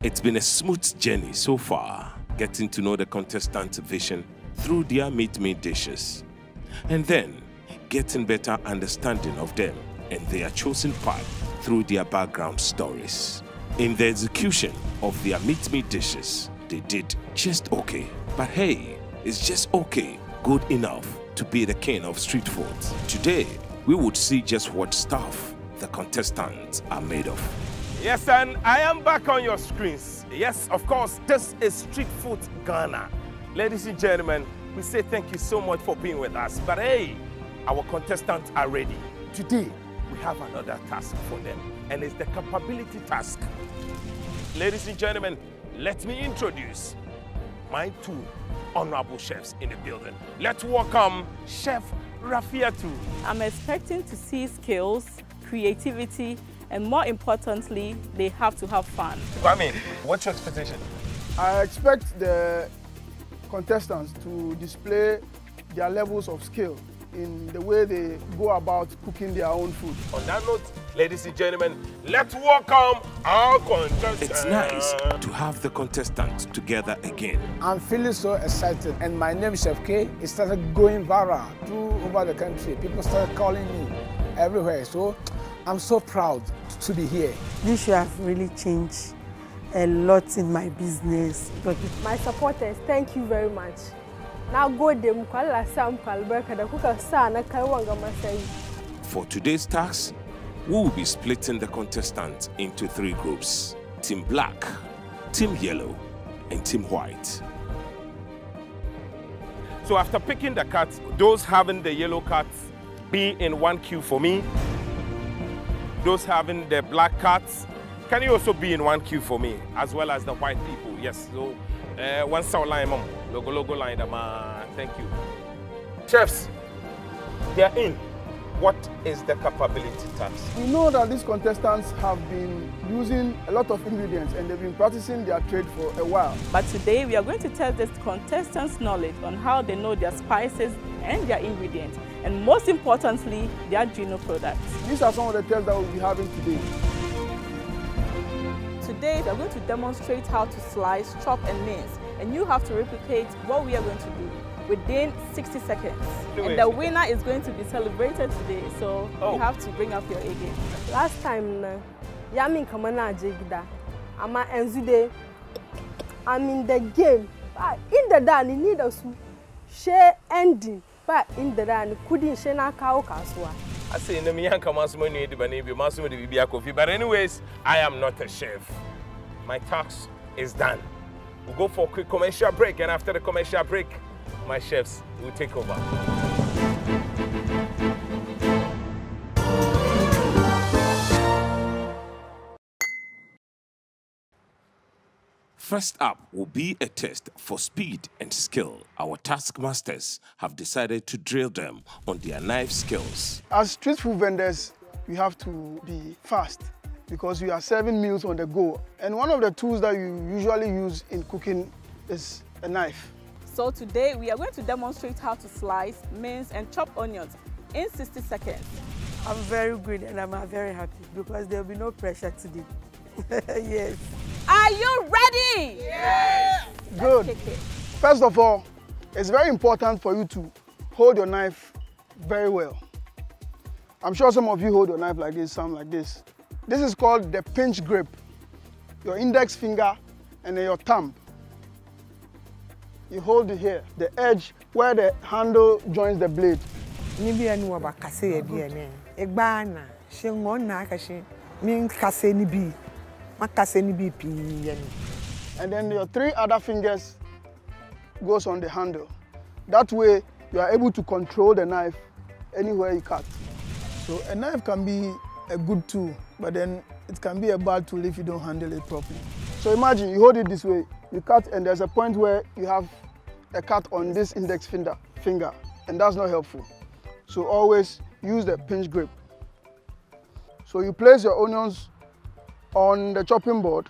It's been a smooth journey so far, getting to know the contestants' vision through their meat dishes, and then getting better understanding of them and their chosen path through their background stories. In the execution of their meat dishes, they did just okay. But hey, it's just okay, good enough to be the king of street food. Today, we would see just what stuff the contestants are made of. Yes, and I am back on your screens. Yes, of course, this is StreetFoodzGhana. Ladies and gentlemen, we say thank you so much for being with us. But hey, our contestants are ready. Today, we have another task for them, and it's the capability task. Ladies and gentlemen, let me introduce my two honorable chefs in the building. Let's welcome Chef Rafiatu. I'm expecting to see skills, creativity, and more importantly, they have to have fun. Kwame, what's your expectation? I expect the contestants to display their levels of skill in the way they go about cooking their own food. On that note, ladies and gentlemen, let's welcome our contestants. It's nice to have the contestants together again. I'm feeling so excited, and my name is Chef K. It started going viral over the country. People started calling me everywhere, so I'm so proud to be here. This should have really changed a lot in my business. My supporters, thank you very much. For today's task, we will be splitting the contestants into 3 groups: Team Black, Team Yellow, and Team White. So after picking the cards, those having the yellow cards be in 1 queue for me. Those having the black cards, can you also be in 1 queue for me, as well as the white people? Yes, so one sound line, mom. Logo line, thank you. Chefs, they're in. What is the capability task? We know that these contestants have been using a lot of ingredients and they've been practicing their trade for a while. But today, we are going to test the contestants' knowledge on how they know their spices and their ingredients, and most importantly, their Gino products. These are some of the tests that we'll be having today. Today, we are going to demonstrate how to slice, chop, and mince, and you have to replicate what we are going to do within 60 seconds. And the winner is going to be celebrated today, so you have to bring up your A game. Last time, Yamin Kamana Jigida, Ama Enzude, I'm in the game. In the dan, you need us share ending, but in the dan, couldn't share na cow kaswa. I say, no, me and Kamasmo need the baby coffee. But anyways, I am not a chef. My task is done. We'll go for a quick commercial break, and after the commercial break, my chefs will take over. First up will be a test for speed and skill. Our taskmasters have decided to drill them on their knife skills. As street food vendors, we have to be fast because we are serving meals on the go. And one of the tools that you usually use in cooking is a knife. So today, we are going to demonstrate how to slice, mince, and chop onions in 60 seconds. I'm very good and I'm very happy because there will be no pressure today. Yes. Are you ready? Yes! Good. First of all, it's very important for you to hold your knife very well. I'm sure some of you hold your knife like this, some like this. This is called the pinch grip. Your index finger and then your thumb. You hold it here, the edge where the handle joins the blade. And then your 3 other fingers goes on the handle. That way you are able to control the knife anywhere you cut. So a knife can be a good tool, but then it can be a bad tool if you don't handle it properly. So imagine you hold it this way, you cut, and there's a point where you have a cut on this index finger, and that's not helpful. So always use the pinch grip. So you place your onions on the chopping board,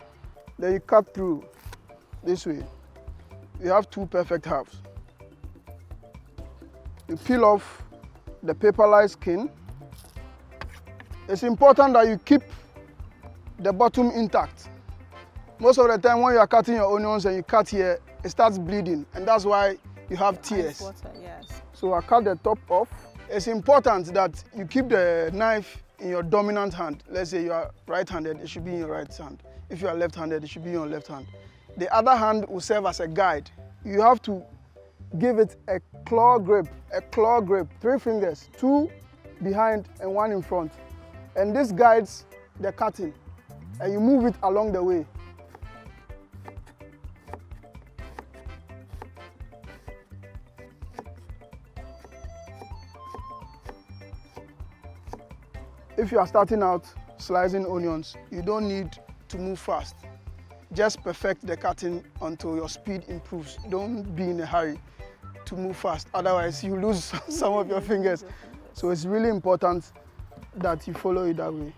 then you cut through this way. You have 2 perfect halves. You peel off the paper-like skin. It's important that you keep the bottom intact. Most of the time when you are cutting your onions and you cut here, it starts bleeding, and that's why you have tears. Water, yes. So I cut the top off. It's important that you keep the knife in your dominant hand. Let's say you are right-handed, it should be in your right hand. If you are left-handed, it should be in your left hand. The other hand will serve as a guide. You have to give it a claw grip, 3 fingers, 2 behind and 1 in front. And this guides the cutting, and you move it along the way. If you are starting out slicing onions, you don't need to move fast. Just perfect the cutting until your speed improves. Don't be in a hurry to move fast, otherwise you lose some of your fingers. So it's really important that you follow it that way.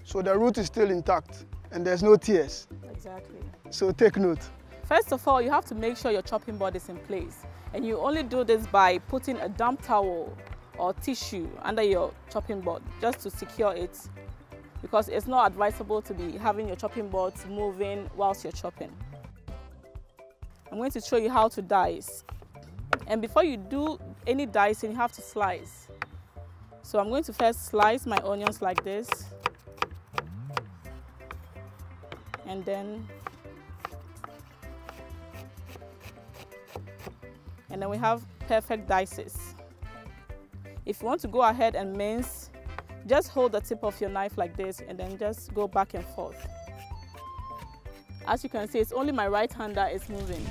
So the root is still intact and there's no tears. Exactly. So take note. First of all, you have to make sure your chopping board is in place. And you only do this by putting a damp towel or tissue under your chopping board just to secure it, because it's not advisable to be having your chopping boards moving whilst you're chopping. I'm going to show you how to dice. And before you do any dicing, you have to slice. So I'm going to first slice my onions like this. And then we have perfect dices. If you want to go ahead and mince, just hold the tip of your knife like this and then just go back and forth. As you can see, it's only my right hand that is moving.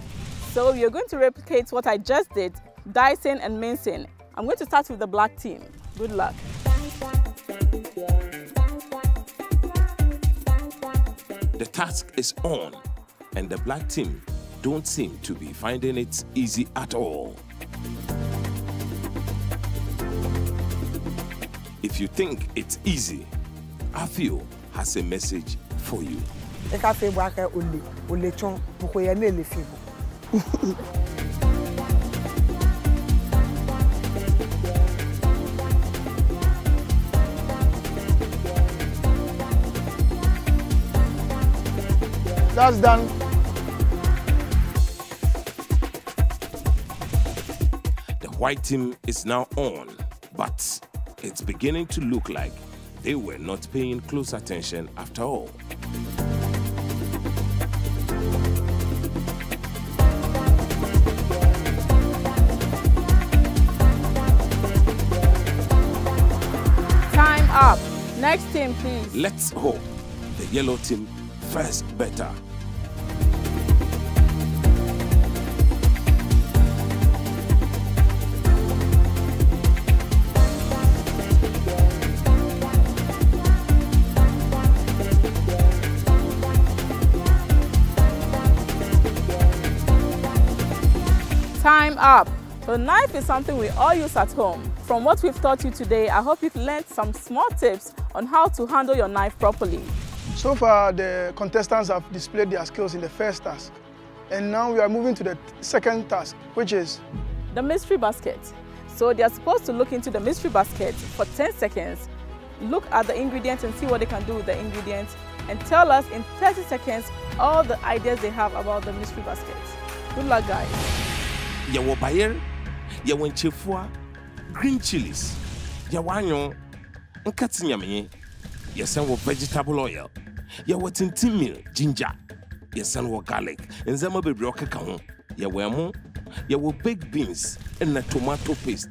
So you're going to replicate what I just did, dicing and mincing. I'm going to start with the black team. Good luck. The task is on, and the black team don't seem to be finding it easy at all. If you think it's easy, Afio has a message for you. That's done. The white team is now on, but it's beginning to look like they were not paying close attention after all. Time up. Next team, please. Let's hope the yellow team fares better. Time up. So knife is something we all use at home. From what we've taught you today, I hope you've learned some small tips on how to handle your knife properly. So far, the contestants have displayed their skills in the first task. And now we are moving to the second task, which is the mystery basket. So they are supposed to look into the mystery basket for 10 seconds, look at the ingredients and see what they can do with the ingredients, and tell us in 30 seconds all the ideas they have about the mystery basket. Good luck, guys. Yawo bayer, yawo nchefua, green chilies, yawanyo, nkatinyame, yasan wo vegetable oil, yawo tintimil, ginger, yasan wo garlic, nzama bebre okeka ho, yawo emo, yawo baked beans, and a tomato paste.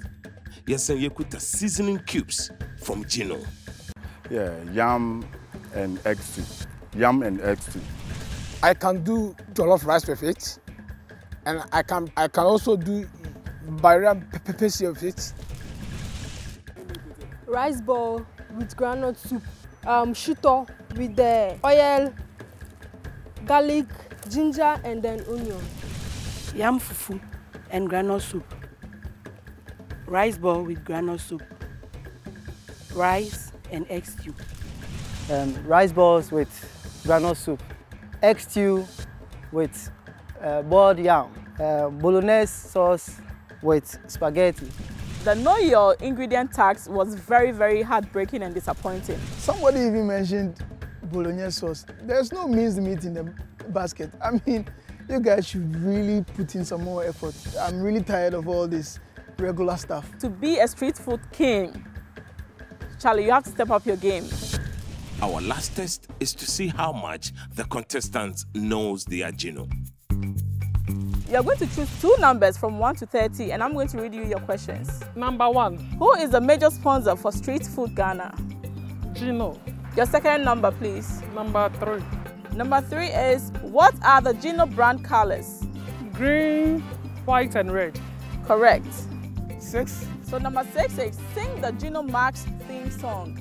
Yasan yekuta seasoning cubes from Gino. Yeah, yam and egg stew. Yam and egg stew. I can do jollof rice with it. And I can also do Bariam pepper with it. Rice ball with groundnut soup, shito with the oil, garlic, ginger, and then onion. Yam fufu and groundnut soup. Rice ball with groundnut soup. Rice and egg stew. Rice balls with groundnut soup. Egg stew with boiled yam, bolognese sauce with spaghetti. The know your ingredient tax was very, very heartbreaking and disappointing. Somebody even mentioned bolognese sauce. There's no minced meat in the basket. I mean, you guys should really put in some more effort. I'm really tired of all this regular stuff. To be a street food king, Charlie, you have to step up your game. Our last test is to see how much the contestants knows their Gino. You're going to choose 2 numbers from 1 to 30, and I'm going to read you your questions. Number 1. Who is the major sponsor for Street Food Ghana? Gino. Your second number, please. Number 3. Number 3 is, what are the Gino brand colors? Green, white, and red. Correct. 6. So number 6 is, sing the Gino Max theme song.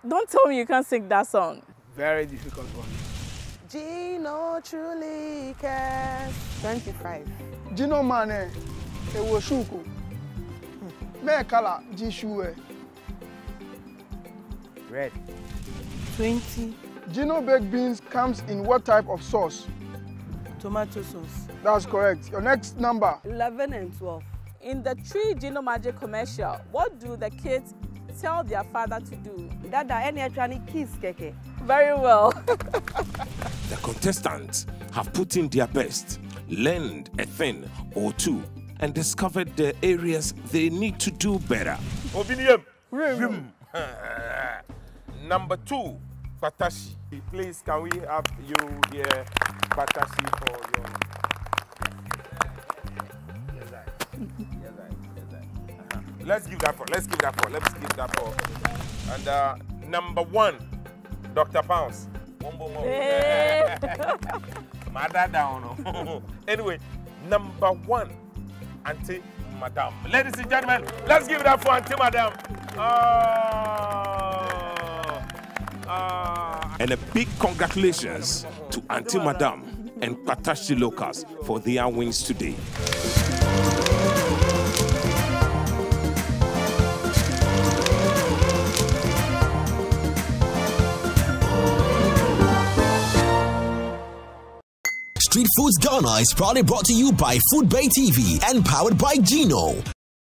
Don't tell me you can't sing that song. Very difficult one. Gino truly cares. 25. Gino mane, ewo shuku. Me kala jishuwe. Red. 20. Gino baked beans comes in what type of sauce? Tomato sauce. That's correct. Your next number? 11 and 12. In the 3 Gino Magic commercial, what do the kids tell their father to do? Dada, any actually kiss keke. Very well. The contestants have put in their best, learned a thing or two, and discovered the areas they need to do better. Number 2, Patashi. Please, can we have you here, Patashi, for your... Let's give that for. Let's give that for. And number 1, Dr. Pounce. Mother down. Anyway, number 1, Auntie Madame. Ladies and gentlemen, let's give it up for Auntie Madame. And a big congratulations to Auntie Madame and Patashi Locals for their wins today. Street Foods Ghana is proudly brought to you by Food Bay TV and powered by Gino.